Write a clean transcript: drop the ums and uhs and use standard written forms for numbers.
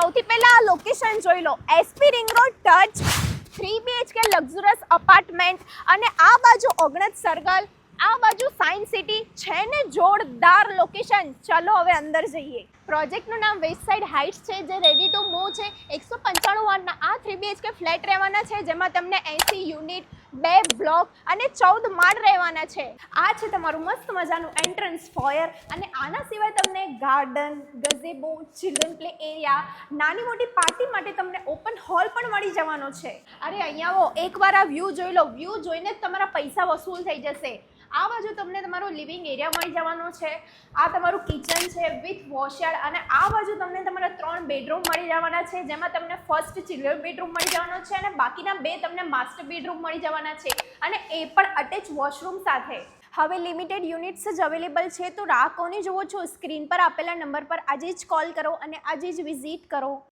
સૌથી પહેલા આ લોકેશન જોઈ લો, SP ring road touch 3 BHK luxurious apartment, અને આ બાજુ ઓગણજ સર્કલ, આ બાજુ સાયન્સ સિટી છે ને જોરદાર લોકેશન. ચલો હવે અંદર જઈએ. પ્રોજેક્ટનું નામ વેસ્ટ સાઇડ હાઇટ્સ છે, જે રેડી ટુ મૂવ છે. 195 વારના આ 3 BHK ફ્લેટ રહેવાના છે, જેમાં તમને 80 યુનિટ, 2 બ્લોક અને 14 માળ રહેવાના છે. આ છે તમારું મસ્ત મજાનું એન્ટ્રન્સ ફોયર, અને આના સિવાય તમને ગાર્ડન, ગઝેબો, ચિલ્ડ્રન પ્લે એરિયા, નાની મોટી પાર્ટી માટે તમને ઓપન હોલ પણ મળી જવાનો છે. અરે અહીંયા આવો, એકવાર આ વ્યૂ જોઈ લો. વ્યૂ જોઈને જ તમારા પૈસા વસૂલ થઈ જશે. આ બાજુ તમને તમારો લિવિંગ એરિયા મળી જવાનો છે. આ તમારું કિચન છે વિથ વોશયાર્ડ, અને આ બાજુ તમને તમારા 3 બેડરૂમ મળી જવાના છે, જેમાં તમને ફર્સ્ટ ચિલ્ડ્રન બેડરૂમ મળી જવાનો છે, અને બાકીના 2 તમને માસ્ટર બેડરૂમ મળી જવાના છે, અને એ પણ અટેચ વોશરૂમ સાથે. હવે લિમિટેડ યુનિટ્સ જ અવેલેબલ છે, તો રાહ કોની જુઓ છો? સ્ક્રીન પર આપેલા નંબર પર આજે જ કોલ કરો અને આજે જ વિઝિટ કરો.